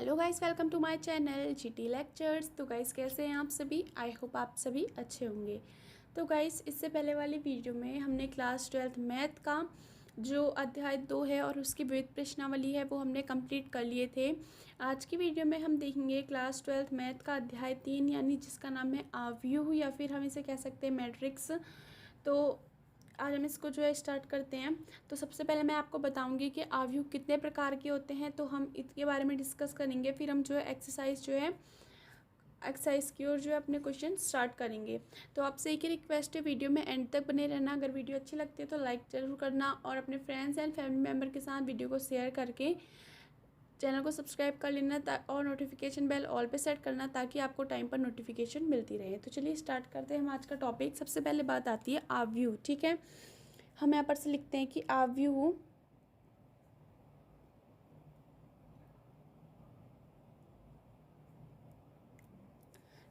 Hello guys, welcome to my channel GT lectures. तो guys कैसे हैं आप सभी? आई होप आप सभी अच्छे होंगे। तो गाइस इससे पहले वाली वीडियो में हमने क्लास 12th मैथ का जो अध्याय 2 है और उसकी विविध प्रश्नावली है वो हमने कंप्लीट कर लिए थे। आज की वीडियो में हम देखेंगे क्लास 12th मैथ का अध्याय 3 यानी जिसका नाम है आव्यूह या फिर हम इसे कह सकते हैं मैट्रिक्स। तो आज हम इसको जो है स्टार्ट करते हैं। तो सबसे पहले मैं आपको बताऊंगी कि आव्यूह कितने प्रकार के होते हैं, तो हम इसके बारे में डिस्कस करेंगे। फिर हम जो है एक्सरसाइज की ओर जो है अपने क्वेश्चन स्टार्ट करेंगे। तो आपसे एक ही रिक्वेस्ट है, वीडियो में एंड तक बने रहना। अगर वीडियो अच्छी लगती है तो लाइक ज़रूर करना और अपने फ्रेंड्स एंड फैमिली मेम्बर के साथ वीडियो को शेयर करके चैनल को सब्सक्राइब कर लेना और नोटिफिकेशन बेल ऑल पे सेट करना ताकि आपको टाइम पर नोटिफिकेशन मिलती रहे। तो चलिए स्टार्ट करते हैं हम आज का टॉपिक। सबसे पहले बात आती है आव्यूह। ठीक है, हम यहाँ पर से लिखते हैं कि आव्यूह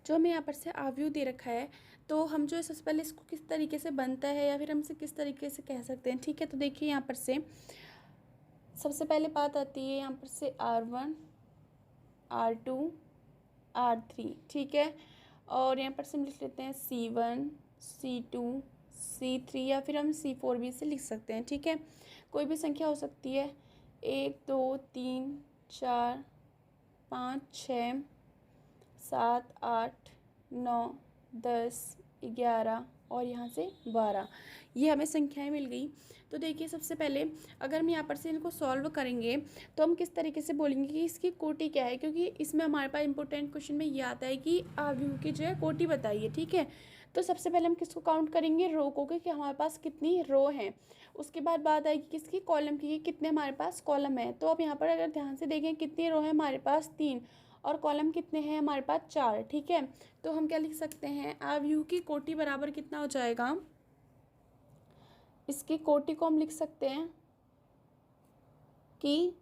जो हमें यहाँ पर से आव्यूह दे रखा है, तो हम जो है सबसे पहले इसको किस तरीके से बनता है या फिर हम इसे किस तरीके से कह सकते हैं। ठीक है, तो देखिए यहाँ पर से सबसे पहले बात आती है यहाँ पर से R1 R2 R3। ठीक है, और यहाँ पर से हम लिख लेते हैं C1 C2 C3 या फिर हम C4 भी इसे लिख सकते हैं। ठीक है, कोई भी संख्या हो सकती है, 1 2 3 4 5 6 7 8 9 10 11 और यहाँ से 12, ये हमें संख्याएं मिल गई। तो देखिए सबसे पहले अगर हम यहाँ पर से इनको सॉल्व करेंगे तो हम किस तरीके से बोलेंगे कि इसकी कोटि क्या है, क्योंकि इसमें हमारे पास इंपॉर्टेंट क्वेश्चन में ये आता है कि आव्यूह की जो है कोटि बताइए। ठीक है, तो सबसे पहले हम किसको काउंट करेंगे, रो को, कि हमारे पास कितनी रो हैं। उसके बाद बात आएगी किसकी, कॉलम की, कितने हमारे पास कॉलम है। तो अब यहाँ पर अगर ध्यान से देखें कितनी रो है हमारे पास 3 और कॉलम कितने हैं हमारे पास 4। ठीक है, तो हम क्या लिख सकते हैं, आव्यूह की कोटि बराबर कितना हो जाएगा, इसकी कोटि को हम लिख सकते हैं कि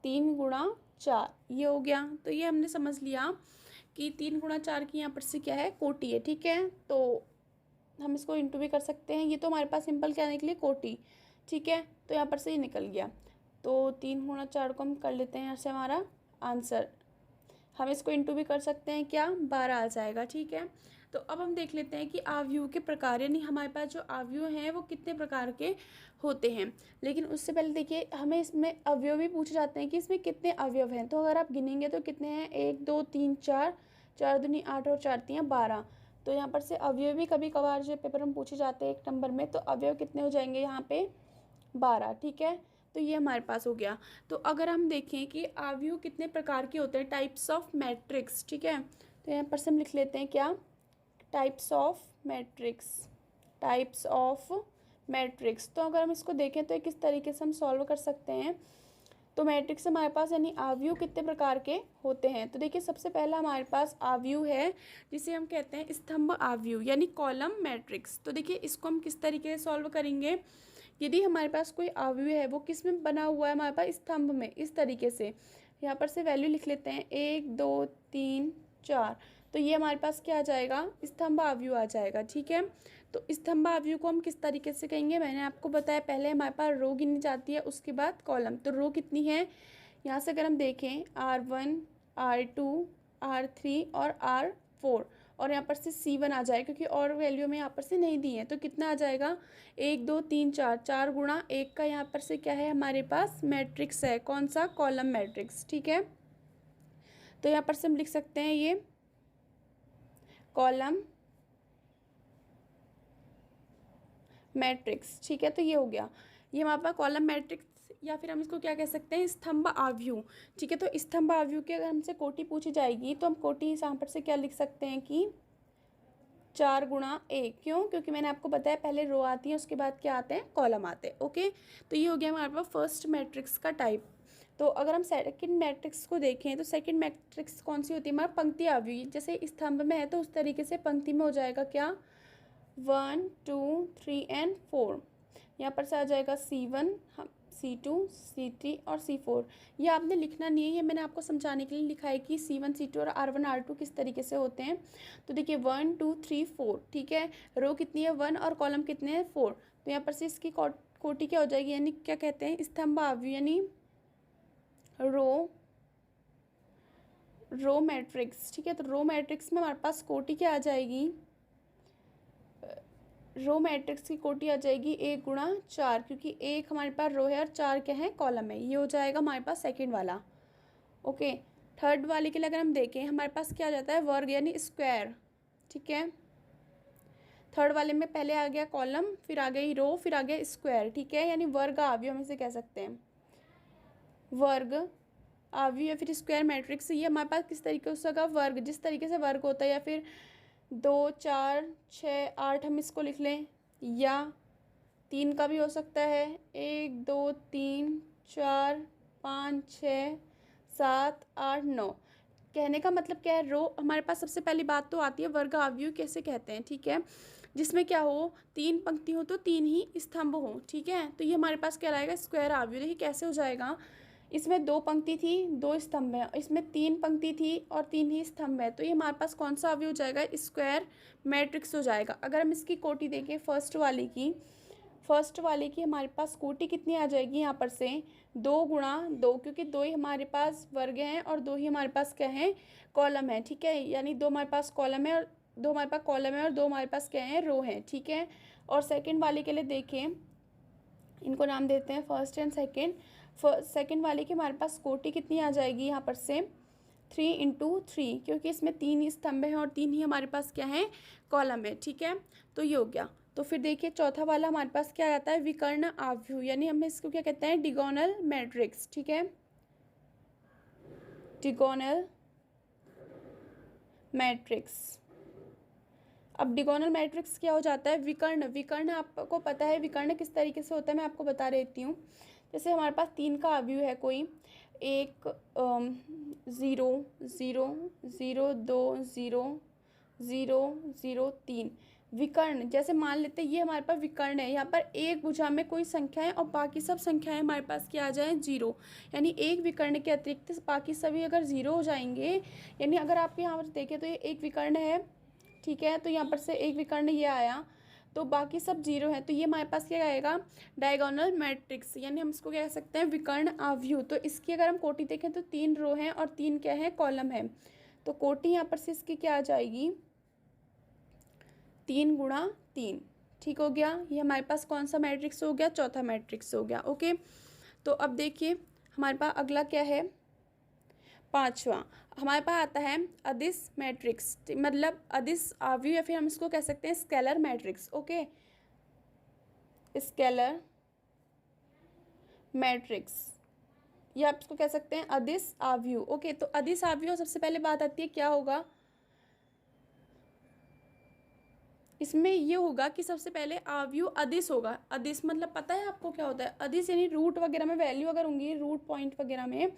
3 गुणा 4, ये हो गया। तो ये हमने समझ लिया कि 3 गुणा 4 की यहाँ पर से क्या है, कोटि है। ठीक है, तो हम इसको इंटू भी कर सकते हैं। ये तो हमारे पास सिंपल क्या निकली, कोटि। ठीक है, तो यहाँ पर से ये निकल गया। तो 3 गुणा 4 को हम कर लेते हैं यहाँ से हमारा आंसर। हम इसको इंटू भी कर सकते हैं, क्या 12 आ जाएगा। ठीक है, तो अब हम देख लेते हैं कि आव्यूह के प्रकार, यानी हमारे पास जो आव्यूह हैं वो कितने प्रकार के होते हैं। लेकिन उससे पहले देखिए हमें इसमें अवयव भी पूछे जाते हैं कि इसमें कितने अवयव हैं। तो अगर आप गिनेंगे तो कितने हैं, 1 2 3 4, 4 दूनी 8 और 4 तियाँ 12। तो यहाँ पर से अवयव भी कभी कभार जो पेपर में पूछे जाते हैं 1 नंबर में, तो अवयव कितने हो जाएंगे यहाँ पे 12। ठीक है, तो ये हमारे पास हो गया। तो अगर हम देखें कि आव्यूह कितने प्रकार के होते हैं, टाइप्स ऑफ मैट्रिक्स। ठीक है, तो यहाँ पर से हम लिख लेते हैं क्या, types of matrix, types of matrix. तो अगर हम इसको देखें तो किस तरीके से हम सॉल्व कर सकते हैं। तो मैट्रिक्स हमारे पास यानी आव्यूह कितने प्रकार के होते हैं। तो देखिए सबसे पहला हमारे पास आव्यूह है जिसे हम कहते हैं स्तंभ आव्यूह यानी कॉलम मैट्रिक्स। तो देखिए इसको हम किस तरीके से सॉल्व करेंगे, यदि हमारे पास कोई आव्यूह है वो किस में बना हुआ है, हमारे पास स्तंभ में। इस तरीके से यहाँ पर से वैल्यू लिख लेते हैं 1 2 3 4, तो ये हमारे पास क्या आ जाएगा, स्तंभ आव्यूह आ जाएगा। ठीक है, तो स्तंभ आव्यूह को हम किस तरीके से कहेंगे, मैंने आपको बताया पहले हमारे पास रो गिनी जाती है, उसके बाद कॉलम। तो रो कितनी है, यहाँ से अगर हम देखें R1 R2 R3 और R4, और यहाँ पर से C1 आ जाए क्योंकि और वैल्यू में यहाँ पर से नहीं दी है। तो कितना आ जाएगा, 1 2 3 4, 4 गुणा 1 का यहाँ पर से क्या है हमारे पास मैट्रिक्स है, कौन सा, कॉलम मैट्रिक्स। ठीक है, तो यहाँ पर से हम लिख सकते हैं ये कॉलम मैट्रिक्स। ठीक है, तो ये हो गया, ये हमारे पास कॉलम मैट्रिक्स, या फिर हम इसको क्या कह सकते हैं, स्तंभ आव्यूह। ठीक है, तो स्तंभ आव्यूह की अगर हमसे कोटि पूछी जाएगी तो हम कोटि यहाँ पर से क्या लिख सकते हैं कि 4 गुणा 1। क्यों, क्योंकि मैंने आपको बताया पहले रो आती है उसके बाद क्या आते हैं, कॉलम आते हैं। ओके, तो ये हो गया हमारे पास फर्स्ट मैट्रिक्स का टाइप। तो अगर हम सेकंड मैट्रिक्स को देखें तो सेकंड मैट्रिक्स कौन सी होती है, हमारा पंक्ति आव्यूह। जैसे स्तंभ में है तो उस तरीके से पंक्ति में हो जाएगा क्या, 1 2 3 एंड 4। यहाँ पर से आ जाएगा C1 C2 C3 और C4। ये आपने लिखना नहीं है, ये मैंने आपको समझाने के लिए लिखा है कि C1 C2 और R1 R2 किस तरीके से होते हैं। तो देखिए 1 2 3 4। ठीक है, रो कितनी है 1 और कॉलम कितने हैं 4। तो यहाँ पर से इसकी कोटि क्या हो जाएगी, यानी क्या कहते हैं, स्तंभ आव्यूह यानी रो रो मैट्रिक्स, ठीक है। तो रो मैट्रिक्स में हमारे पास कोटि क्या आ जाएगी, रो मैट्रिक्स की कोटि आ जाएगी 1 × 4, क्योंकि 1 हमारे पास रो है और 4 क्या है, कॉलम है। ये हो जाएगा हमारे पास सेकंड वाला। ओके, थर्ड वाले के लिए अगर हम देखें हमारे पास क्या आ जाता है, वर्ग यानी स्क्वायर, ठीक है। थर्ड वाले में पहले आ गया कॉलम, फिर आ गई रो, फिर आ गया स्क्वायर, ठीक है। यानी वर्ग आव्यूह हम इसे कह सकते हैं, वर्ग आव्यूह या फिर स्क्वायर मैट्रिक्स। ये हमारे पास किस तरीके से होगा, वर्ग, जिस तरीके से वर्ग होता है, या फिर 2 4 6 8 हम इसको लिख लें, या 3 का भी हो सकता है, 1 2 3 4 5 6 7 8 9। कहने का मतलब क्या है, रो हमारे पास सबसे पहली बात तो आती है वर्ग आव्यूह कैसे कहते हैं, ठीक है। जिसमें क्या हो, 3 पंक्ति हो तो 3 ही स्तंभ हो, ठीक है। तो ये हमारे पास क्या रहेगा, स्क्वायर आव्यूह। देखिए कैसे हो जाएगा, इसमें 2 पंक्ति थी 2 स्तंभ है, इसमें 3 पंक्ति थी और 3 ही स्तंभ है। तो ये हमारे पास कौन सा आव्यूह हो जाएगा, स्क्वायर मैट्रिक्स हो जाएगा। अगर हम इसकी कोटि देखें फर्स्ट वाले की हमारे पास कोटि कितनी आ जाएगी यहाँ पर से, 2 × 2, क्योंकि 2 ही हमारे पास वर्ग हैं और 2 ही हमारे पास क्या है, कॉलम है, ठीक है। यानी 2 हमारे पास कॉलम है और 2 हमारे पास कॉलम है और 2 हमारे पास क्या है, रो है, ठीक है। और सेकंड वाले के लिए देखें, इनको नाम देते हैं फर्स्ट एंड सेकंड। सेकंड वाले की हमारे पास कोटि कितनी आ जाएगी यहाँ पर से, 3 × 3, क्योंकि इसमें 3 स्तंभ हैं और 3 ही हमारे पास क्या है, कॉलम है, ठीक है। तो ये हो गया। तो फिर देखिए चौथा वाला हमारे पास क्या आता है, विकर्ण आव्यूह, यानी हम इसको क्या कहते हैं, डिगोनल मैट्रिक्स, ठीक है, डिगोनल मैट्रिक्स। अब डिगोनल मैट्रिक्स क्या हो जाता है, विकर्ण आपको पता है विकर्ण किस तरीके से होता है, मैं आपको बता देती हूँ। जैसे हमारे पास 3 का आव्यूह है कोई, 1 0 0 0 2 0 0 0 3। विकर्ण जैसे मान लेते हैं ये हमारे पास विकर्ण है, यहाँ पर एक भुजा में कोई संख्या है और बाकी सब संख्याएं हमारे पास क्या आ जाए, 0। यानी एक विकर्ण के अतिरिक्त बाकी सभी अगर 0 हो जाएंगे, यानी अगर आप यहाँ पर देखें तो ये एक विकर्ण है, ठीक है। तो यहाँ पर से एक विकर्ण ये आया तो बाकी सब 0 है, तो ये हमारे पास क्या आएगा, डायगोनल मैट्रिक्स, यानी हम इसको क्या कह सकते हैं, विकर्ण आव्यूह। तो इसकी अगर हम कोटि देखें तो 3 रो हैं और 3 क्या है, कॉलम है। तो कोटि यहाँ पर से इसकी क्या आ जाएगी, 3 × 3, ठीक हो गया। ये हमारे पास कौन सा मैट्रिक्स हो गया, चौथा मैट्रिक्स हो गया। ओके, तो अब देखिए हमारे पास अगला क्या है, पांचवा हमारे पास आता है अदिश मैट्रिक्स, मतलब अदिश आव्यूह, या फिर हम इसको कह सकते हैं scalar matrix. Okay, scalar matrix, या आप इसको कह सकते हैं अदिश आव्यूह। ओके, तो अदिश आव्यूह सबसे पहले बात आती है क्या होगा, इसमें ये होगा कि सबसे पहले आव्यूह अदिश होगा। अदिश मतलब पता है आपको क्या होता है, अदिश यानी रूट वगैरह में वैल्यू अगर होंगी, रूट पॉइंट वगैरह में,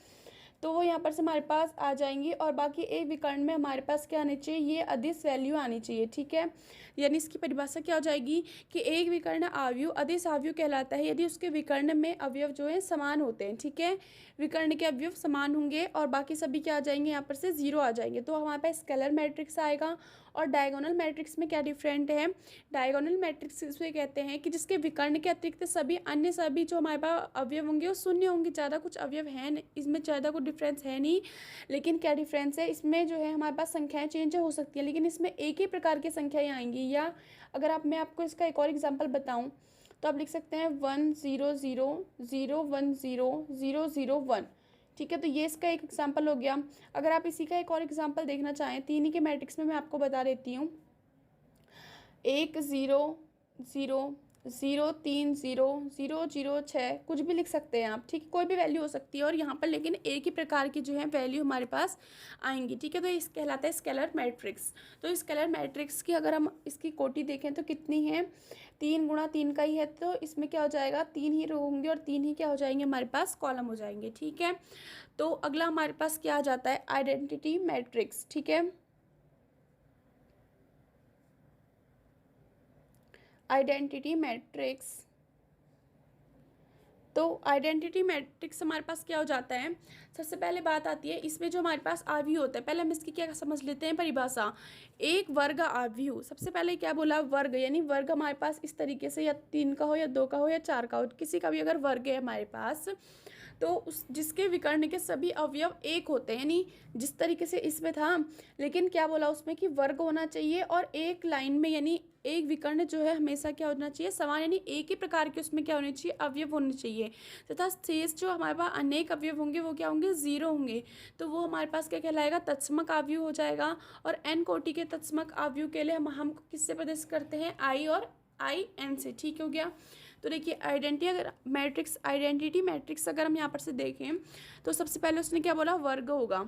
तो वो यहाँ पर से हमारे पास आ जाएंगी और बाकी एक विकर्ण में हमारे पास क्या आनी चाहिए, ये अदिश वैल्यू आनी चाहिए, ठीक है। यानी इसकी परिभाषा क्या हो जाएगी कि एक विकर्ण आव्यूह अदिश आव्यूह कहलाता है यदि उसके विकर्ण में अवयव जो है समान होते हैं, ठीक है। विकर्ण के अवयव समान होंगे और बाकी सभी क्या आ जाएंगे, यहाँ पर से 0 आ जाएंगे, तो हमारे पास स्केलर मैट्रिक्स आएगा। और डायगोनल मैट्रिक्स में क्या डिफरेंट है, डायगोनल मैट्रिक्स इसमें कहते हैं कि जिसके विकर्ण के अतिरिक्त सभी अन्य सभी जो हमारे पास अवयव होंगे वो शून्य होंगे, ज़्यादा कुछ अवयव है नहीं, इसमें ज़्यादा कुछ डिफरेंस है नहीं। लेकिन क्या डिफरेंस है, इसमें जो है हमारे पास संख्याएं चेंज हो सकती हैं, लेकिन इसमें एक ही प्रकार की संख्याएं आएंगी। या अगर मैं आपको इसका एक और एग्जाम्पल बताऊँ तो आप लिख सकते हैं 1 0 0 0 1 0 0 0 1, ठीक है। तो ये इसका एक एग्जाम्पल हो गया। अगर आप इसी का एक और एग्जाम्पल देखना चाहें, 3 ही के मैट्रिक्स में मैं आपको बता देती हूँ, 1 0 0 0 3 0 0 0 6, कुछ भी लिख सकते हैं आप, ठीक है, कोई भी वैल्यू हो सकती है। और यहाँ पर लेकिन एक ही प्रकार की जो है वैल्यू हमारे पास आएंगी, ठीक है। तो इस कहलाता है स्केलर मैट्रिक्स। तो स्केलर मैट्रिक्स की अगर हम इसकी कोटि देखें तो कितनी है, 3 × 3 का ही है, तो इसमें क्या हो जाएगा, 3 ही रो होंगे और 3 ही क्या हो जाएंगे, हमारे पास कॉलम हो जाएंगे, ठीक है। तो अगला हमारे पास क्या आ जाता है, आइडेंटिटी मैट्रिक्स, ठीक है। आइडेंटिटी मैट्रिक्स, तो आइडेंटिटी मैट्रिक्स हमारे पास क्या हो जाता है, सबसे पहले बात आती है इसमें जो हमारे पास आव्यूह होता है, पहले हम इसकी क्या समझ लेते हैं परिभाषा। एक वर्ग आव्यूह, सबसे पहले क्या बोला, वर्ग, यानी वर्ग हमारे पास इस तरीके से या 3 का हो या 2 का हो या 4 का हो, किसी का भी अगर वर्ग है हमारे पास, तो उस जिसके विकर्ण के सभी अवयव एक होते हैं, यानी जिस तरीके से इसमें था, लेकिन क्या बोला उसमें कि वर्ग होना चाहिए और एक लाइन में, यानी एक विकर्ण जो है हमेशा क्या होना चाहिए, समान, यानी एक ही प्रकार के उसमें क्या होने चाहिए, अवयव होने चाहिए, तथा शेष जो हमारे पास अनेक अवयव होंगे वो क्या होंगे, जीरो होंगे। तो वो हमारे पास क्या कहलाएगा, तत्समक अवयव हो जाएगा। और एन कोटि के तत्समक अवयव के लिए हम किससे प्रदर्शित करते हैं, आई और आई एन से। ठीक हो गया। तो देखिए आइडेंटिटी, अगर मैट्रिक्स आइडेंटिटी मैट्रिक्स अगर हम यहाँ पर से देखें तो सबसे पहले उसने क्या बोला, वर्ग होगा।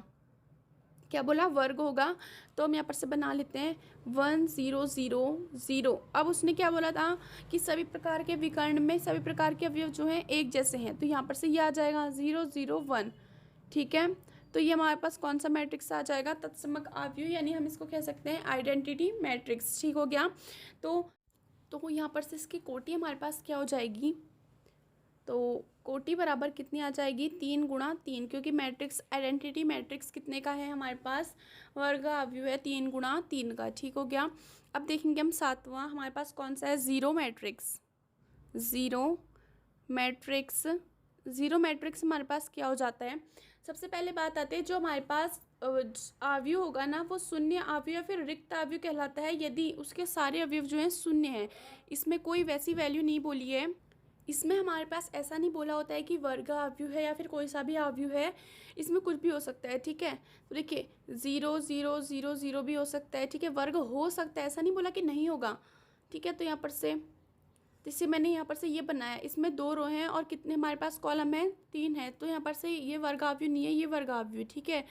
क्या बोला, वर्ग होगा। तो हम यहाँ पर से बना लेते हैं 1 0 0 0। अब उसने क्या बोला था कि सभी प्रकार के विकर्ण में सभी प्रकार के अवयव जो हैं एक जैसे हैं, तो यहाँ पर से ये आ जाएगा 0 0 1। ठीक है। तो ये हमारे पास कौन सा मैट्रिक्स आ जाएगा, तत्समक अवयव, यानी हम इसको कह सकते हैं आइडेंटिटी मैट्रिक्स। ठीक हो गया। तो यहाँ पर से इसकी कोटि हमारे पास क्या हो जाएगी, तो कोटि बराबर कितनी आ जाएगी, 3 × 3, क्योंकि मैट्रिक्स आइडेंटिटी मैट्रिक्स कितने का है हमारे पास, वर्ग अवयव है 3 × 3 का। ठीक हो गया। अब देखेंगे हम सातवां हमारे पास कौन सा है, जीरो मैट्रिक्स। जीरो मैट्रिक्स हमारे पास क्या हो जाता है, सबसे पहले बात आती है जो हमारे पास अवयव होगा ना वो शून्य अवयव या फिर रिक्त अवयव कहलाता है, यदि उसके सारे अवयव जो हैं शून्य हैं। इसमें कोई वैसी वैल्यू नहीं बोली है, इसमें हमारे पास ऐसा नहीं बोला होता है कि वर्ग अवयव है या फिर कोई सा भी अवयव है, इसमें कुछ भी हो सकता है। ठीक है। तो देखिए 0 0 0 0 भी हो सकता है। ठीक है। वर्ग हो सकता है, ऐसा नहीं बोला कि नहीं होगा। ठीक है। तो यहाँ पर से जैसे मैंने यहाँ पर से ये बनाया, इसमें 2 रो हैं और कितने हमारे पास कॉलम है, 3 है। तो यहाँ पर से ये वर्ग अवयव नहीं है, ये वर्ग अवयव। ठीक है।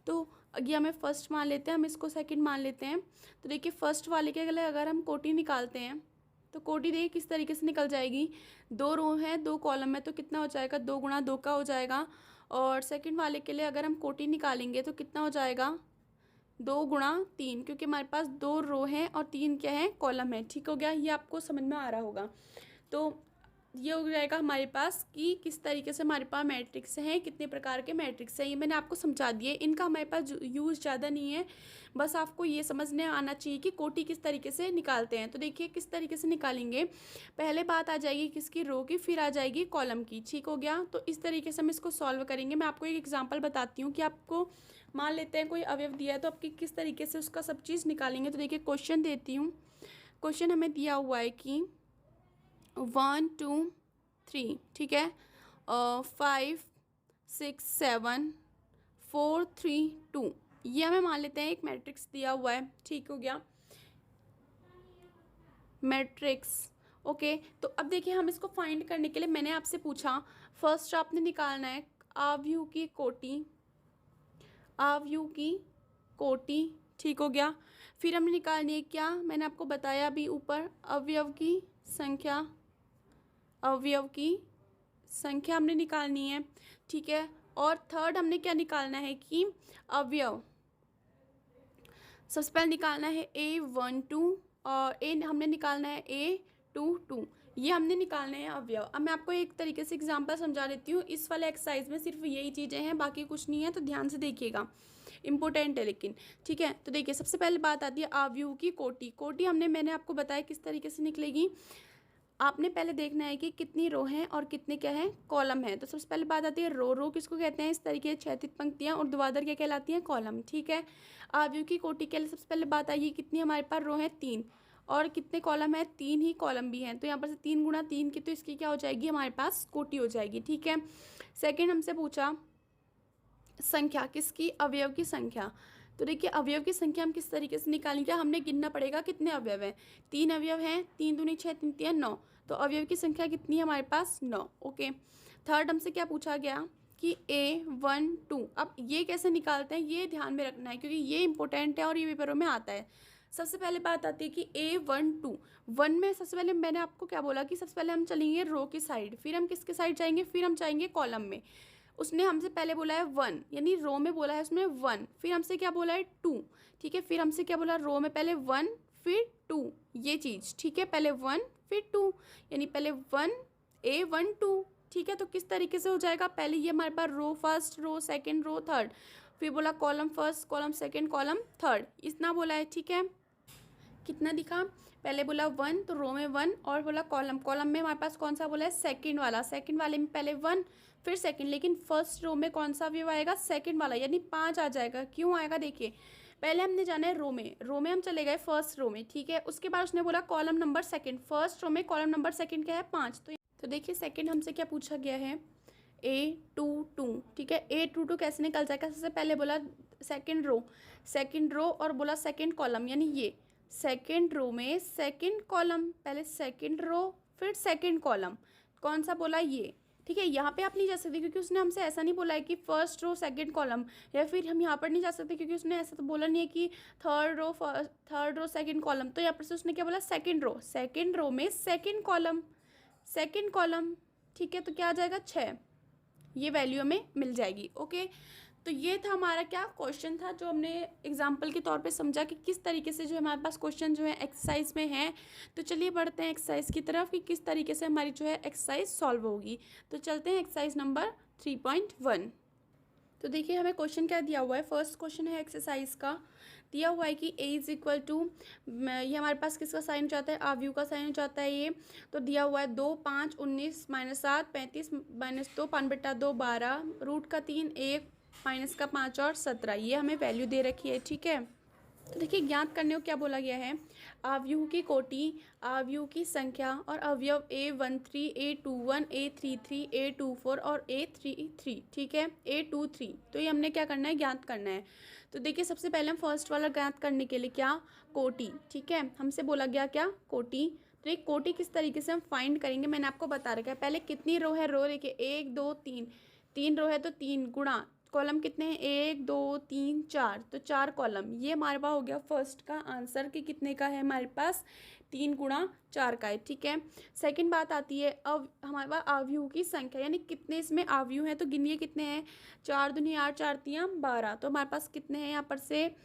तो ये हमें फर्स्ट मान लेते हैं, हम इसको सेकंड मान लेते हैं। तो देखिए फर्स्ट वाले के अगर हम कोटि निकालते हैं तो कोटि देखिए किस तरीके से निकल जाएगी, 2 रो है 2 कॉलम है, तो कितना हो जाएगा, 2 × 2 का हो जाएगा। और सेकंड वाले के लिए अगर हम कोटि निकालेंगे तो कितना हो जाएगा, 2 × 3, क्योंकि हमारे पास 2 रो हैं और 3 क्या है, कॉलम है। ठीक हो गया। ये आपको समझ में आ रहा होगा। तो ये हो जाएगा हमारे पास कि किस तरीके से हमारे पास मैट्रिक्स हैं, कितने प्रकार के मैट्रिक्स हैं, ये मैंने आपको समझा दिए। इनका हमारे पास यूज़ ज़्यादा नहीं है, बस आपको ये समझने आना चाहिए कि कोटि किस तरीके से निकालते हैं। तो देखिए किस तरीके से निकालेंगे, पहले बात आ जाएगी किसकी, रो की, फिर आ जाएगी कॉलम की। ठीक हो गया। तो इस तरीके से हम इसको सॉल्व करेंगे। मैं आपको एक एग्जाम्पल बताती हूँ कि आपको मान लेते हैं कोई अवयव दिया है तो आपकी किस तरीके से उसका सब चीज़ निकालेंगे। तो देखिए क्वेश्चन देती हूँ। क्वेश्चन हमें दिया हुआ है कि 1 2 3, ठीक है, 5 6 7 4 3 2, ये हमें मान लेते हैं एक मैट्रिक्स दिया हुआ है। ठीक हो गया, मैट्रिक्स। ओके। तो अब देखिए हम इसको फाइंड करने के लिए मैंने आपसे पूछा, फर्स्ट आपने निकालना है अवयव की कोटि, अवयव की कोटि। ठीक हो गया। फिर हमने निकालनी है क्या, मैंने आपको बताया अभी ऊपर, अवयव की संख्या, अवयव की संख्या हमने निकालनी है। ठीक है। और थर्ड हमने क्या निकालना है कि अवयव, सबसे पहले निकालना है A1 2 और हमने निकालना है A2 2, ये हमने निकालने हैं अवयव। अब मैं आपको एक तरीके से एग्जांपल समझा देती हूँ। इस वाले एक्सरसाइज में सिर्फ यही चीज़ें हैं, बाकी कुछ नहीं है, तो ध्यान से देखिएगा, इंपॉर्टेंट है लेकिन। ठीक है। तो देखिए सबसे पहले बात आती है अवयव की कोटि। कोटि मैंने आपको बताया किस तरीके से निकलेगी। आपने पहले देखना है कि कितनी रो हैं और कितने क्या हैं, कॉलम है। तो सबसे पहले बात आती है रो। रो किसको कहते हैं, इस तरीके से क्षैतिज पंक्तियाँ, और ऊर्ध्वाधर क्या कहलाती हैं, कॉलम। ठीक है। अवयव की कोटि के लिए सबसे पहले बात आई कितनी हमारे पास रो है, 3, और कितने कॉलम है, 3 ही कॉलम भी हैं। तो यहाँ पर से 3 × 3 की, तो इसकी क्या हो जाएगी, हमारे पास कोटि हो जाएगी। ठीक है। सेकेंड हमसे पूछा संख्या किसकी, अवयव की संख्या। तो देखिए अवयव की संख्या हम किस तरीके से निकालेंगे, हमें गिनना पड़ेगा कितने अवयव हैं, 3 अवयव हैं, 3 दूनी 6 3 3 9, तो अवयव की संख्या कितनी है हमारे पास, 9। ओके। थर्ड हमसे क्या पूछा गया कि A1 2, अब ये कैसे निकालते हैं ये ध्यान में रखना है, क्योंकि ये इंपॉर्टेंट है और ये पेपरों में आता है। सबसे पहले बात आती है कि A1 2, 1 में सबसे पहले मैंने आपको क्या बोला कि सबसे पहले हम चलेंगे रो की साइड, फिर हम किसके साइड जाएंगे, फिर हम जाएंगे कॉलम में। उसने हमसे पहले बोला है 1, यानी रो में बोला है उसने 1, फिर हमसे क्या बोला है 2। ठीक है। फिर हमसे क्या बोला, रो में पहले 1 फिर 2, ये चीज़। ठीक है। पहले 1 फिर 2, यानी पहले 1 A1 2। ठीक है। तो किस तरीके से हो जाएगा, पहले ये हमारे पास row, first row, second row, third, फिर बोला column first, column second, column third, इतना बोला है। ठीक है। कितना दिखा, पहले बोला 1 तो रो में 1 और बोला कॉलम, कॉलम में हमारे पास कौन सा बोला है सेकंड वाला, सेकंड वाले में पहले 1 फिर सेकंड, लेकिन फर्स्ट रो में कौन सा अवयव आएगा सेकंड वाला, यानी 5 आ जाएगा। क्यों आएगा देखिए, पहले हमने जाना है रो में हम चले गए फर्स्ट रो में, ठीक है। उसके बाद उसने बोला column number second, first row में कॉलम नंबर सेकंड क्या है 5। तो देखिए सेकंड हमसे क्या पूछा गया है A22, ठीक है। A22 कैसे निकल जाएगा, सबसे पहले बोला सेकंड रो और बोला सेकंड कॉलम, यानी ये सेकंड रो में सेकंड कॉलम, पहले सेकंड रो फिर सेकंड कॉलम, कौन सा बोला ये, ठीक है। यहाँ पे आप नहीं जा सकते क्योंकि उसने हमसे ऐसा नहीं बोला है कि फर्स्ट रो सेकंड कॉलम, या फिर हम यहाँ पर नहीं जा सकते क्योंकि उसने ऐसा तो बोला नहीं है कि थर्ड रो सेकंड कॉलम। तो यहाँ पर से उसने क्या बोला सेकंड रो में सेकंड कॉलम, ठीक है। तो क्या आ जाएगा 6, ये वैल्यू हमें मिल जाएगी। ओके, तो ये था हमारा क्या क्वेश्चन था, जो हमने एग्जाम्पल के तौर पे समझा कि किस तरीके से जो हमारे पास क्वेश्चन जो है एक्सरसाइज में है। तो चलिए बढ़ते हैं एक्सरसाइज की तरफ कि किस तरीके से हमारी जो है एक्सरसाइज सॉल्व होगी। तो चलते हैं एक्सरसाइज नंबर 3.1। तो देखिए हमें क्वेश्चन क्या दिया हुआ है, फर्स्ट क्वेश्चन है एक्सरसाइज का, दिया हुआ है कि a इज इक्वल टू, ये हमारे पास किसका साइन हो जाता है आव्यूह का साइन हो जाता है ये। तो दिया हुआ है 2 5 19 -7 35 -2 5/2 12 रूट का 3 1 माइनस का 5 और 17, ये हमें वैल्यू दे रखी है, ठीक है। तो देखिए ज्ञात करने को क्या बोला गया है, आव्यूह की कोटि, आव्यूह की संख्या और अवयव A13 A21 A33 A24 और A33, ठीक है, A23। तो ये हमने क्या करना है ज्ञात करना है। तो देखिए सबसे पहले हम फर्स्ट वाला ज्ञात करने के लिए क्या कोटि, ठीक है, हमसे बोला गया क्या कोटि। तो एक कोटि किस तरीके से हम फाइंड करेंगे मैंने आपको बता रखा है। पहले कितनी रो है, रो देखिए 1 2 3, 3 रो है तो 3 गुणा कॉलम कितने हैं 1 2 3 4, तो 4 कॉलम, ये हमारे पास हो गया फर्स्ट का आंसर कि कितने का है हमारे पास 3 गुणा 4 का है, ठीक है। सेकंड बात आती है अब हमारे पास आव्यूह की संख्या, यानी कितने इसमें आव्यूह हैं, तो गिनिए कितने हैं 4 दूनी 8 4 3 12, तो हमारे पास कितने हैं यहाँ पर से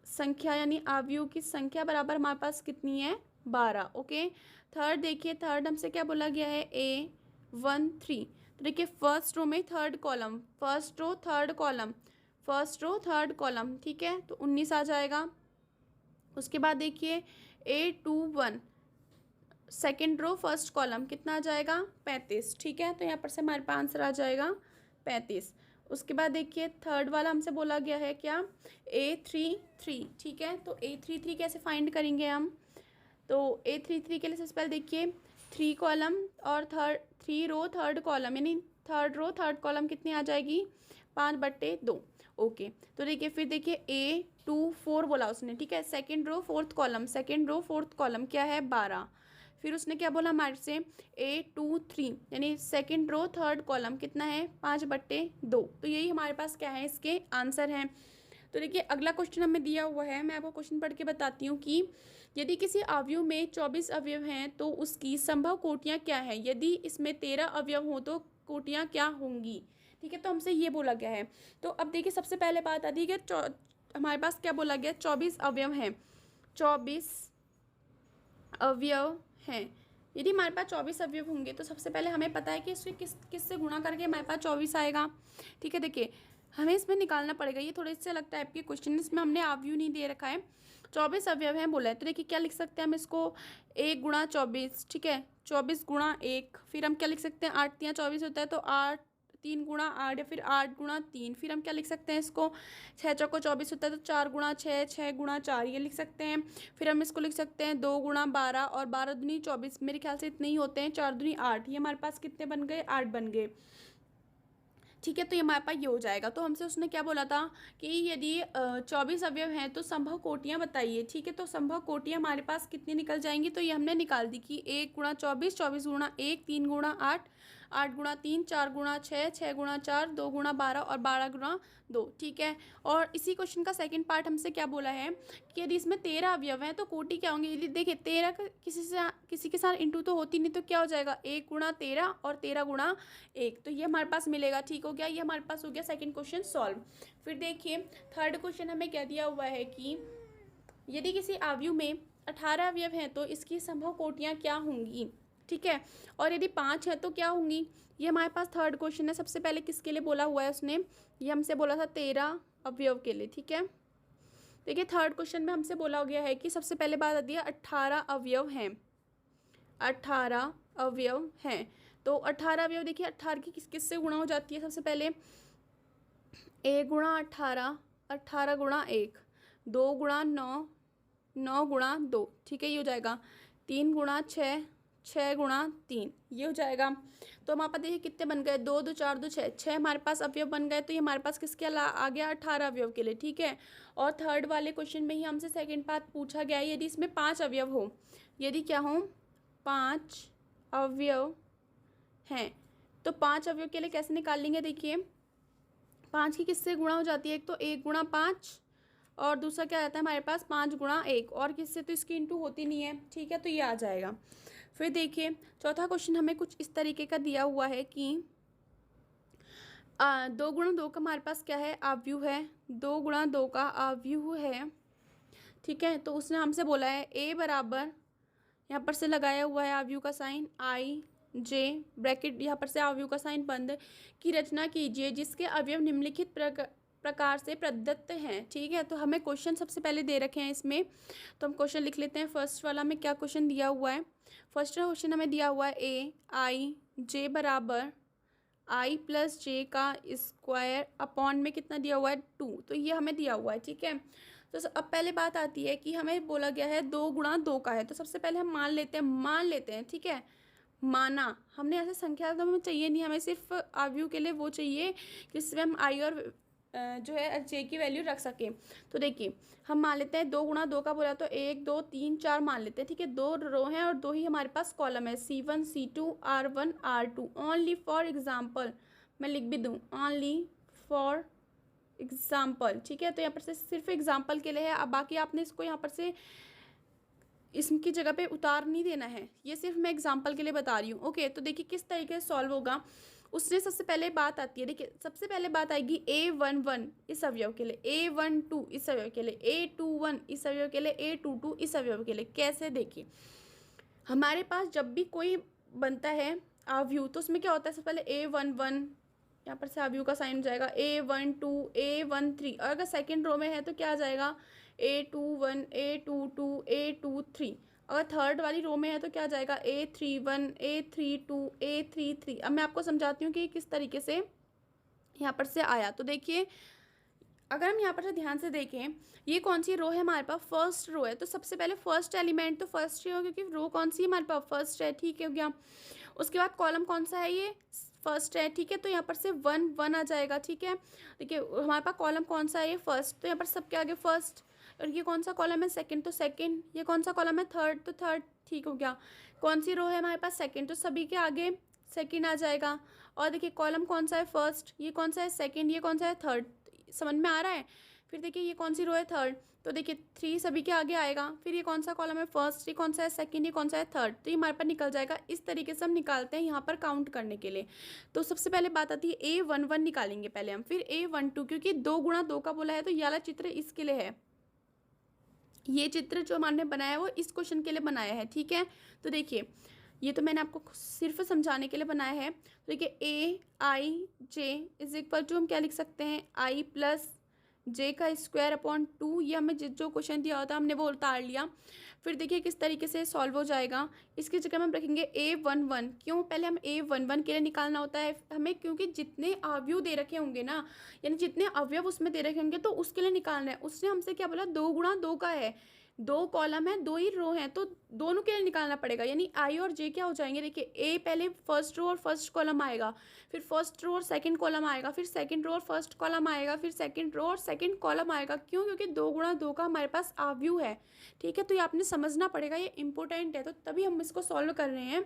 संख्या, यानी आव्यूह की संख्या बराबर हमारे पास कितनी है 12। ओके, थर्ड देखिए, थर्ड हमसे क्या बोला गया है A13। तो देखिए फर्स्ट रो में third column, first row third column, ठीक है, तो 19 आ जाएगा। उसके बाद देखिए A21 second row first column कितना आ जाएगा 35, ठीक है। तो यहाँ पर से हमारे पास आंसर आ जाएगा 35। उसके बाद देखिए थर्ड वाला हमसे बोला गया है क्या A33, ठीक है। तो A33 कैसे फाइंड करेंगे हम, तो A33 के लिए सबसे पहले देखिए 3 कॉलम और 3 रो थर्ड कॉलम, यानी थर्ड रो थर्ड कॉलम कितनी आ जाएगी 5/2। ओके, तो देखिए फिर देखिए A24 बोला उसने, ठीक है, सेकेंड रो फोर्थ कॉलम क्या है 12। फिर उसने क्या बोला हमारे से A23, यानी सेकेंड रो थर्ड कॉलम कितना है 5/2। तो यही हमारे पास क्या है इसके आंसर हैं। तो देखिए अगला क्वेश्चन हमें दिया हुआ है, मैं आपको क्वेश्चन पढ़ के बताती हूँ कि यदि किसी अवयव में 24 अवयव हैं तो उसकी संभव कोटियाँ क्या हैं, यदि इसमें 13 अवयव हों तो कोटियाँ क्या होंगी, ठीक है। तो हमसे ये बोला गया है। तो अब देखिए सबसे पहले बात आती है कि हमारे पास क्या बोला गया 24 अवयव हैं, 24 अवयव हैं। यदि हमारे पास 24 अवयव होंगे तो सबसे पहले हमें पता है कि इससे किससे गुणा करके हमारे पास 24 आएगा, ठीक है। देखिए हमें इसमें निकालना पड़ेगा, ये थोड़े से अलग टाइप के क्वेश्चन, इसमें हमने अवयव नहीं दे रखा है, 24 अवयव हैं बोला है। तो देखिए क्या लिख सकते हैं हम इसको 1 गुणा 24, ठीक है, 24 गुणा 1, फिर हम क्या लिख सकते हैं 8 3 24 होता है तो 8 3 गुणा 8, या फिर 8 गुणा 3, फिर हम क्या लिख सकते हैं इसको 6 चौको 24 होता है तो 4 गुणा 6 6 गुणा 4, ये लिख सकते हैं। फिर हम इसको लिख सकते हैं 2 गुणा 12 और 12 दूनी 24, मेरे ख्याल से इतने ही होते हैं, 4 दूनी 8, ये हमारे पास कितने बन गए 8 बन गए, ठीक है। तो ये हमारे पास ये हो जाएगा। तो हमसे उसने क्या बोला था कि यदि 24 अवयव हैं तो संभव कोटियाँ बताइए, ठीक है। तो संभव कोटियाँ हमारे पास कितनी निकल जाएंगी, तो ये हमने निकाल दी कि 1 गुणा 24, 24 गुणा 1, 3 गुणा 8, 8 गुणा 3, 4 गुणा 6, 6 गुणा 4, 2 गुणा 12 और 12 गुणा 2, ठीक है। और इसी क्वेश्चन का सेकंड पार्ट हमसे क्या बोला है कि यदि इसमें 13 अवयव हैं तो कोटि क्या होंगे। यदि देखिए 13 किसी के साथ इंटू तो होती नहीं, तो क्या हो जाएगा 1 गुणा 13 और 13 गुणा 1, तो ये हमारे पास मिलेगा, ठीक हो गया। ये हमारे पास हो गया सेकेंड क्वेश्चन सॉल्व। फिर देखिए थर्ड क्वेश्चन हमें क्या दिया हुआ है कि यदि किसी आव्यूह में 18 अवयव हैं तो इसकी संभव कोटियाँ क्या होंगी, ठीक है। और यदि 5 है तो क्या होंगी, ये हमारे पास थर्ड क्वेश्चन है। सबसे पहले किसके लिए बोला हुआ है उसने, ये हमसे बोला था 13 अवयव के लिए, ठीक है। देखिए थर्ड क्वेश्चन में हमसे बोला गया है कि सबसे पहले बात आती है 18 अवयव हैं, 18 अवयव हैं। तो 18 अवयव देखिए 18 की किस किस से गुणा हो जाती है। सबसे पहले 1 × 18, 18 × 1, 2 × 9, 9 × 2, ठीक है, ये हो जाएगा। 3 × 6, 6 × 3, ये हो जाएगा। तो हमारे पास देखिए कितने बन गए, 2 2 4 2 6, 6 हमारे पास अवयव बन गए। तो ये हमारे पास किसके आ गया, 18 अवयव के लिए, ठीक है। और थर्ड वाले क्वेश्चन में ही हमसे सेकंड पार्ट पूछा गया है, यदि इसमें 5 अवयव हो, यदि क्या हो, 5 अवयव हैं, तो 5 अवयव के लिए कैसे निकाल लेंगे। देखिए 5 की किससे गुणा हो जाती है, एक तो 1 × 5 और दूसरा क्या आता है हमारे पास 5 × 1, और किससे तो इसकी इंटू होती नहीं है, ठीक है, तो ये आ जाएगा। फिर देखिए चौथा क्वेश्चन हमें कुछ इस तरीके का दिया हुआ है कि 2 × 2 का हमारे पास क्या है, आव्यूह है, 2 × 2 का आव्यूह है, ठीक है। तो उसने हमसे बोला है a बराबर, यहाँ पर से लगाया हुआ है आव्यूह का साइन, आई जे ब्रैकेट, यहाँ पर से आव्यूह का साइन बंद, की रचना कीजिए जिसके अवयव निम्नलिखित प्रकार से प्रदत्त हैं, ठीक है। तो हमें क्वेश्चन सबसे पहले दे रखे हैं इसमें, तो हम क्वेश्चन लिख लेते हैं। फर्स्ट वाला में क्या क्वेश्चन दिया हुआ है, फर्स्ट क्वेश्चन हमें दिया हुआ है ए आई जे बराबर आई प्लस जे का स्क्वायर अपॉन में कितना दिया हुआ है 2, तो ये हमें दिया हुआ है, ठीक है। तो अब पहले बात आती है कि हमें बोला गया है 2 × 2 का है, तो सबसे पहले हम मान लेते हैं, ठीक है। माना हमने ऐसे संख्या तो हमें चाहिए नहीं, हमें सिर्फ आव्यूह के लिए वो चाहिए कि जिसमें हम आई और जो है जे की वैल्यू रख सकें। तो देखिए हम मान लेते हैं 2 × 2 का बोला तो 1 2 3 4 मान लेते हैं, ठीक है। 2 रो हैं और 2 ही हमारे पास कॉलम है, C1 C2 R1 R2। Only for example मैं लिख भी दूँ, ओनली फॉर एग्जाम्पल, ठीक है। तो यहाँ पर से सिर्फ एग्जाम्पल के लिए है, अब बाकी आपने इसको यहाँ पर से इसकी जगह पे उतार नहीं देना है, ये सिर्फ मैं एग्जाम्पल के लिए बता रही हूँ, ओके। तो देखिए किस तरीके से सॉल्व होगा, उससे सबसे पहले बात आती है, देखिए सबसे पहले बात आएगी A11 इस अवयव के लिए, A12 इस अवयव के लिए, A21 इस अवयव के लिए, A22 इस अवयव के लिए। कैसे, देखिए हमारे पास जब भी कोई बनता है अवयव तो उसमें क्या होता है, सबसे पहले A11, यहाँ पर से अवयव का साइन हो जाएगा, A12 A13, और अगर सेकेंड रो में है तो क्या आ जाएगा A21 A22 A23, अगर थर्ड वाली रो में है तो क्या आ जाएगा A31 A32 A33। अब मैं आपको समझाती हूँ कि किस तरीके से यहाँ पर से आया। तो देखिए अगर हम यहाँ पर से ध्यान से देखें, ये कौन सी रो है हमारे पास, फर्स्ट रो है, तो सबसे पहले फर्स्ट एलिमेंट तो फर्स्ट ही हो, क्योंकि रो कौन सी है हमारे पास, फर्स्ट है, ठीक है, हो गया। उसके बाद कॉलम कौन सा है, ये फर्स्ट है, ठीक है। तो यहाँ पर से 1 1 आ जाएगा, ठीक है। देखिए हमारे पास कॉलम कौन सा है, ये फर्स्ट, तो यहाँ पर सबके आगे फर्स्ट। और ये कौन सा कॉलम है, सेकंड, तो सेकंड। ये कौन सा कॉलम है, थर्ड, तो थर्ड, ठीक हो गया। कौन सी रो है हमारे पास, सेकंड, तो सभी के आगे सेकंड आ जाएगा। और देखिए कॉलम कौन सा है, फर्स्ट, ये कौन सा है, सेकंड, ये कौन सा है, थर्ड, समझ में आ रहा है। फिर देखिए ये कौन सी रो है, थर्ड, तो देखिए 3 सभी के आगे आएगा। फिर ये कौन सा कॉलम है, फर्स्ट, ये कौन सा है, सेकंड, ये कौन सा है, थर्ड, तो ये हमारे पास निकल जाएगा। इस तरीके से हम निकालते हैं यहाँ पर काउंट करने के लिए। तो सबसे पहले बात आती है A11 निकालेंगे पहले हम, फिर A12, क्योंकि 2 × 2 का बोला है तो ये वाला चित्र इसके लिए है, ये चित्र जो हमने बनाया है वो इस क्वेश्चन के लिए बनाया है, ठीक है। तो देखिए ये तो मैंने आपको सिर्फ समझाने के लिए बनाया है। तो देखिए A I J is equal to हम क्या लिख सकते हैं, I प्लस जे का स्क्वायर अपॉन 2, ये हमें जो क्वेश्चन दिया होता है हमने वो उतार लिया। फिर देखिए किस तरीके से सॉल्व हो जाएगा, इसकी जगह में हम रखेंगे A11, क्यों, पहले हम A11 के लिए निकालना होता है हमें, क्योंकि जितने अवयव दे रखे होंगे ना, यानी जितने अवयव उसमें दे रखे होंगे तो उसके लिए निकालना है। उसने हमसे क्या बोला, 2 × 2 का है, 2 कॉलम है 2 ही रो हैं, तो दोनों के लिए निकालना पड़ेगा, यानी आई और जे क्या हो जाएंगे। देखिए ए पहले फर्स्ट रो और फर्स्ट कॉलम आएगा, फिर फर्स्ट रो और सेकंड कॉलम आएगा, फिर सेकंड रो और फर्स्ट कॉलम आएगा, फिर सेकंड रो और सेकंड कॉलम आएगा। क्यों, क्योंकि 2 × 2 का हमारे पास आव्यूह है, ठीक है। तो ये आपने समझना पड़ेगा, ये इंपॉर्टेंट है, तो तभी हम इसको सॉल्व कर रहे हैं।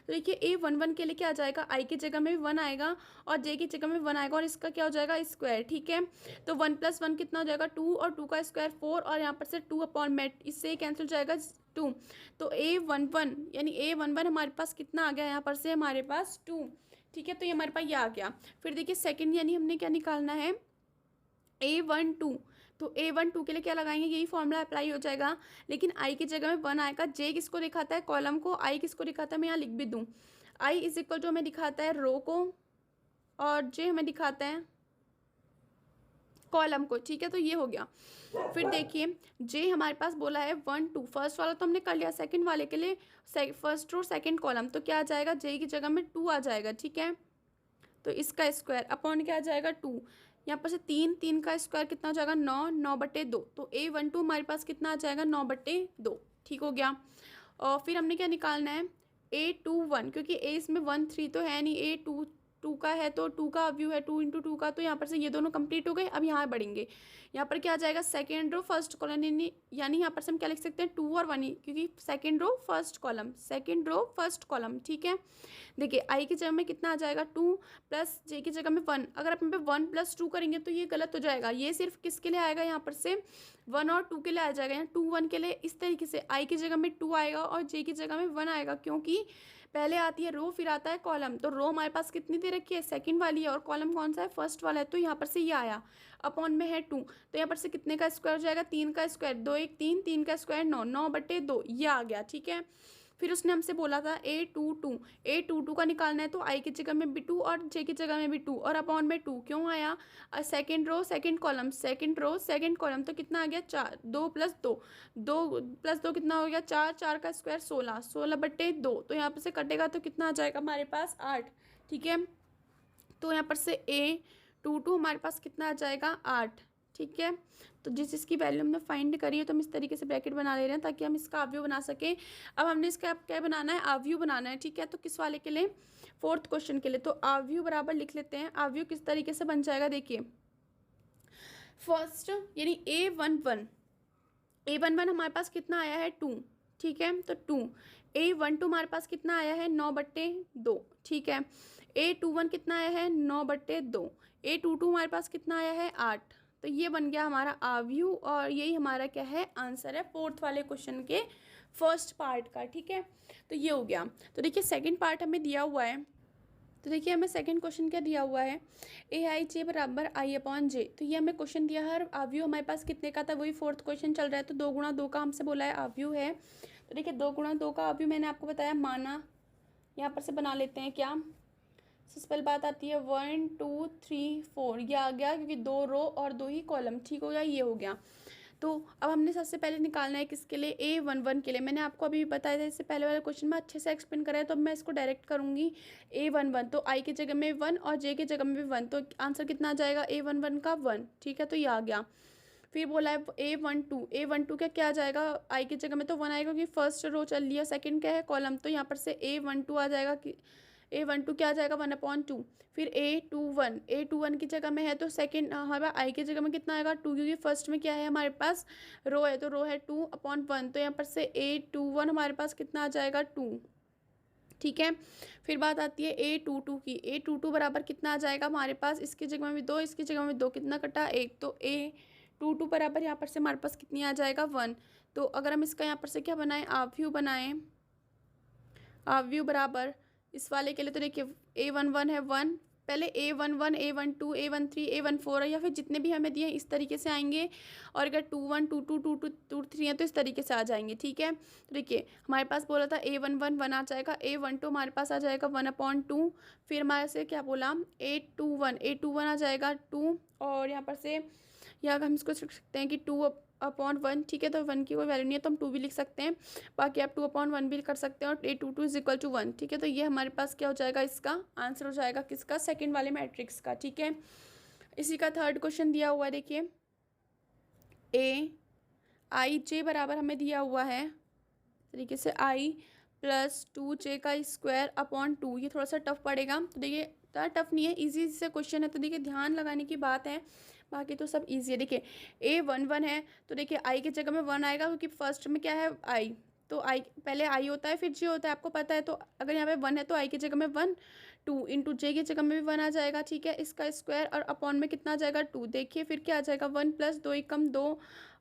तो देखिए A11 के लिए क्या आ जाएगा, आई की जगह में 1 आएगा और जे की जगह में 1 आएगा, और इसका क्या हो जाएगा, स्क्वायर, ठीक है। तो 1 + 1 कितना हो जाएगा, 2, और 2 का स्क्वायर 4, और यहाँ पर से 2 अपॉन मेट, इससे कैंसिल हो जाएगा 2। तो A11 यानी A11 हमारे पास कितना आ गया, यहाँ पर से हमारे पास 2, ठीक है। तो ये हमारे पास ये आ गया। फिर देखिए सेकंड यानी हमने क्या निकालना है, A12, तो A12 के लिए क्या लगाएंगे, यही फॉर्मूला अप्लाई हो जाएगा, लेकिन आई की जगह में 1 आएगा। जे किसको दिखाता है, कॉलम को, आई किसको दिखाता है, मैं यहाँ लिख भी दूँ, आई इज इक्वल टू हमें दिखाता है रो को, और जे हमें दिखाता है कॉलम को, ठीक है। तो ये हो गया। फिर देखिए जे हमारे पास बोला है 1 2, फर्स्ट वाला तो हमने कर लिया, सेकंड वाले के लिए फर्स्ट रो सेकंड कॉलम, तो क्या आ जाएगा, जे की जगह में 2 आ जाएगा, ठीक है। तो इसका स्क्वायर अपॉन क्या आ जाएगा 2, यहाँ पर से 3, 3 का स्क्वायर कितना हो जाएगा 9, 9/2, तो A12 हमारे पास कितना आ जाएगा 9/2, ठीक हो गया। और फिर हमने क्या निकालना है A21, क्योंकि A इसमें 1 3 तो है नहीं, A2 2 का है तो 2 का व्यू है, 2 × 2 का, तो यहाँ पर से ये दोनों कंप्लीट हो गए। अब यहाँ बढ़ेंगे, यहाँ पर क्या आ जाएगा सेकेंड रो फर्स्ट कॉलम, यानी यहाँ पर से हम क्या लिख सकते हैं 2 और 1 ही, क्योंकि second row first column, second row first column, ठीक है। देखिए आई की जगह में कितना आ जाएगा 2 प्लस जे की जगह में 1, अगर अपन पे 1 + 2 करेंगे तो ये गलत हो जाएगा, ये सिर्फ किसके लिए आएगा, यहाँ पर से 1 और 2 के लिए आ जाएगा, यहाँ 2 1 के लिए। इस तरीके से आई की जगह में 2 आएगा और जे की जगह में 1 आएगा, क्योंकि पहले आती है रो फिर आता है कॉलम, तो रो हमारे पास कितनी दे रखी है, सेकंड वाली है, और कॉलम कौन सा है, फर्स्ट वाला है, तो यहाँ पर से ये आया अपॉन में है 2, तो यहाँ पर से कितने का स्क्वायर हो जाएगा, 3 का स्क्वायर, 2 1 3, 3 का स्क्वायर 9, 9/2 ये आ गया, ठीक है। फिर उसने हमसे बोला था A22 का निकालना है, तो आई की जगह में भी 2 और जे की जगह में भी 2 और अपॉन में 2 क्यों आया, second row second column, second row second column, तो कितना आ गया 4, 2 + 2, 2 + 2 कितना हो गया 4, 4 का स्क्वायर 16, 16/2, तो यहाँ पर से कटेगा तो कितना आ जाएगा हमारे पास 8, ठीक है। तो यहाँ पर से A22 हमारे पास कितना आ जाएगा 8, ठीक है। तो जिस जिसकी वैल्यू हमने फाइंड करी है तो हम इस तरीके से ब्रैकेट बना ले रहे हैं ताकि हम इसका अवयव बना सकें। अब हमने इसका क्या बनाना है, अवयव बनाना है, ठीक है। तो किस वाले के लिए, फोर्थ क्वेश्चन के लिए, तो अवयव बराबर लिख लेते हैं। अवयव किस तरीके से बन जाएगा, देखिए फर्स्ट यानी A11 हमारे पास कितना आया है 2, ठीक है। तो 2, A12 हमारे पास कितना आया है 9/2, ठीक है। A21 कितना आया है 9/2, A22 हमारे पास कितना आया है 8, तो ये बन गया हमारा अवयव और यही हमारा क्या है आंसर है फोर्थ वाले क्वेश्चन के फर्स्ट पार्ट का, ठीक है। तो ये हो गया। तो देखिए सेकंड पार्ट हमें दिया हुआ है, तो देखिए हमें सेकंड क्वेश्चन क्या दिया हुआ है, AIJ = I/J, तो ये हमें क्वेश्चन दिया है। अवयव हमारे पास कितने का था, वही फोर्थ क्वेश्चन चल रहा है, तो 2 × 2 का हमसे बोला है अवयव है। तो देखिए 2 × 2 का अवयव मैंने आपको बताया माना, यहाँ पर से बना लेते हैं क्या, सबसे पहले बात आती है 1 2 3 4, ये आ गया क्योंकि 2 रो और 2 ही कॉलम, ठीक हो गया, ये हो गया। तो अब हमने सबसे पहले निकालना है किसके लिए, A11 के लिए। मैंने आपको अभी बताया था, इससे पहले वाले क्वेश्चन में अच्छे से एक्सप्लेन करा है, तो अब मैं इसको डायरेक्ट करूँगी A11, तो आई की जगह में 1 और जे की जगह में भी 1, तो आंसर कितना आ जाएगा A11 का 1, ठीक है। तो ये आ गया। फिर बोला है A12 का क्या आ जाएगा, आई की जगह में तो 1 आएगा क्योंकि फर्स्ट रो चल लिया, सेकंड क्या है कॉलम, तो यहाँ पर से A12 आ जाएगा कि A12 क्या आ जाएगा 1/2। फिर A21 की जगह में है तो सेकंड हमारा आई की जगह में कितना आएगा 2, क्योंकि फर्स्ट में क्या है हमारे पास रो है, तो रो है 2/1, तो यहाँ पर से A21 हमारे पास कितना आ जाएगा 2, ठीक है। फिर बात आती है A22 की, A22 बराबर कितना आ जाएगा हमारे पास, इसकी जगह में भी 2, इसकी जगह में 2, कितना कटा 1, तो A22 बराबर यहाँ पर से हमारे पास कितनी आ जाएगा 1। तो अगर हम इसका यहाँ पर से क्या बनाएं, अवयव बनाएं, अवयव बराबर इस वाले के लिए, तो देखिए A11 है 1, पहले A11 A12 A13 A14 या फिर जितने भी हमें दिए इस तरीके से आएंगे, और अगर 21 22 22 23 है तो इस तरीके से आ जाएंगे, ठीक है। तो देखिए हमारे पास बोला था A11 1 आ जाएगा, A12 हमारे पास आ जाएगा 1/2, फिर हमारे से क्या बोला A21 आ जाएगा 2, और यहाँ पर से यहाँ हम इसको लिख सकते हैं कि 2/1, ठीक है। तो 1 की कोई वैल्यू नहीं है तो हम 2 भी लिख सकते हैं, बाकी आप 2/1 भी कर सकते हैं, और A22 = 1, ठीक है। तो ये हमारे पास क्या हो जाएगा, इसका आंसर हो जाएगा किसका, सेकंड वाले मैट्रिक्स का, ठीक है। इसी का थर्ड क्वेश्चन दिया हुआ है, देखिए AIJ बराबर हमें दिया हुआ है तरीके से I + 2J का स्क्वायर अपॉन 2, ये थोड़ा सा टफ पड़ेगा, तो देखिए ज़्यादा टफ नहीं है, इजी से क्वेश्चन है, तो देखिए ध्यान लगाने की बात है, बाकी तो सब इजी है। देखिए A11 है तो देखिए आई की जगह में 1 आएगा क्योंकि फर्स्ट में क्या है आई, तो आई पहले आई होता है फिर जे होता है, आपको पता है। तो अगर यहाँ पे 1 है तो आई की जगह में 1, 2 × जे की जगह में भी 1 आ जाएगा, ठीक है। इसका स्क्वायर और अपॉन में कितना आ जाएगा 2, देखिए फिर क्या आ जाएगा 1 + 2 = 2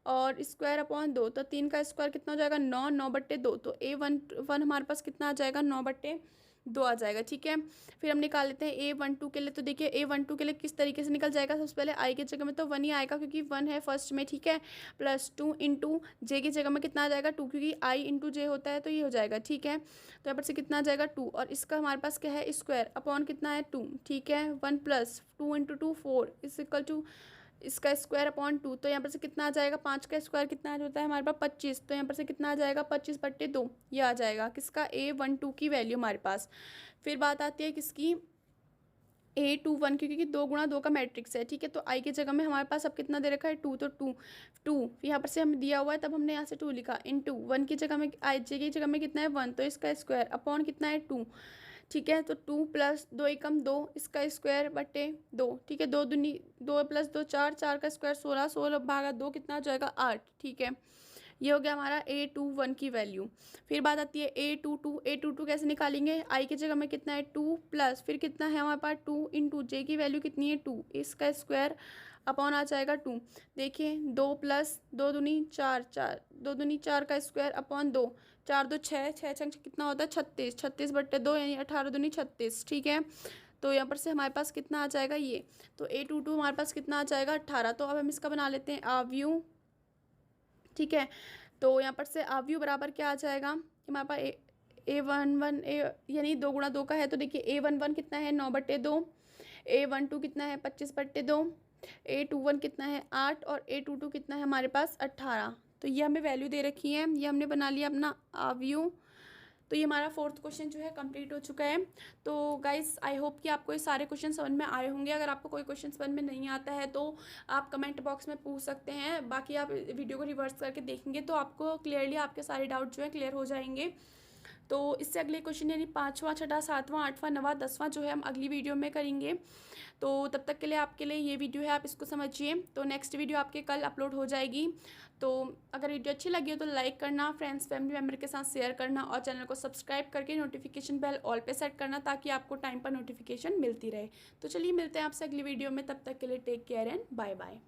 और स्क्वायर अपॉन 2, तो 3 का स्क्वायर कितना हो जाएगा 9, 9/2, तो A11 हमारे पास कितना आ जाएगा 9/2 आ जाएगा, ठीक है। फिर हम निकाल लेते हैं A12 के लिए, तो देखिए A12 के लिए किस तरीके से निकल जाएगा, सबसे पहले आई की जगह में तो 1 ही आएगा क्योंकि 1 है फर्स्ट में, ठीक है, +2 × जे की जगह में कितना आ जाएगा 2, क्योंकि आई × जे होता है तो ये हो जाएगा, ठीक है। तो यहाँ पर से कितना आ जाएगा 2, और इसका हमारे पास क्या है स्क्वायर अपॉन कितना है 2, ठीक है। 1 + 2 × 2 4 = इसका स्क्वायर अपॉन 2, तो यहाँ पर से कितना आ जाएगा, 5 का स्क्वायर कितना होता है हमारे पास 25, तो यहाँ पर से कितना आ जाएगा 25/2, ये आ जाएगा किसका A12 की वैल्यू हमारे पास। फिर बात आती है किसकी, A21, क्योंकि 2 × 2 का मैट्रिक्स है, ठीक है। तो आई की जगह में हमारे पास अब कितना दे रखा है 2, तो 2 यहाँ पर से हमें दिया हुआ है, तब हमने यहाँ से 2 लिखा, इनटू 1 की जगह में, आई जे की जगह में कितना है 1, तो इसका स्क्वायर अपॉन कितना है 2, ठीक है। तो 2 + 2 = 2, इसका स्क्वायर बटे 2, ठीक है। 2 दूनी 2 + 2 4, 4 का स्क्वायर 16, 16/2 कितना आ जाएगा 8, ठीक है। ये हो गया हमारा A21 की वैल्यू। फिर बात आती है A22 कैसे निकालेंगे, आई की जगह में कितना है 2 प्लस फिर कितना है हमारे पास 2 × जे की वैल्यू कितनी है 2, इसका स्क्वायर अपॉन आ जाएगा 2। देखिए 2 + 2 दूनी 4, 4 2 दूनी 4 का स्क्वायर अपॉन 2, 4 2 6, 6 6 कितना होता है 36, 36/2 यानी 18 दूनी 36, ठीक है। तो यहाँ पर से हमारे पास कितना आ जाएगा ये, तो A22 हमारे पास कितना आ जाएगा 18। तो अब हम इसका बना लेते हैं आव्यूह, ठीक है। तो यहाँ पर से आव्यूह बराबर क्या आ जाएगा कि हमारे पास A11 यानी 2 × 2 का है, तो देखिए A11 कितना है 9/2, A12 कितना है 25/2, A21 कितना है 8 और A22 कितना है हमारे पास 18। तो ये हमें वैल्यू दे रखी है, ये हमने बना लिया अपना आव्यूह। तो ये हमारा 4th क्वेश्चन जो है कंप्लीट हो चुका है। तो गाइस आई होप कि आपको ये सारे क्वेश्चन समझ में आए होंगे। अगर आपको कोई क्वेश्चन समझ में नहीं आता है तो आप कमेंट बॉक्स में पूछ सकते हैं, बाकी आप वीडियो को रिवर्स करके देखेंगे तो आपको क्लियरली आपके सारे डाउट जो है क्लियर हो जाएंगे। तो इससे अगले क्वेश्चन यानी 5वां 6वां 7वां 8वां 9वां 10वां जो है हम अगली वीडियो में करेंगे। तो तब तक के लिए आपके लिए ये वीडियो है, आप इसको समझिए। तो नेक्स्ट वीडियो आपके कल अपलोड हो जाएगी। तो अगर वीडियो अच्छी लगी हो तो लाइक करना, फ्रेंड्स फैमिली मेम्बर के साथ शेयर करना और चैनल को सब्सक्राइब करके नोटिफिकेशन बेल ऑल पे सेट करना ताकि आपको टाइम पर नोटिफिकेशन मिलती रहे। तो चलिए मिलते हैं आपसे अगली वीडियो में, तब तक के लिए take care and bye bye.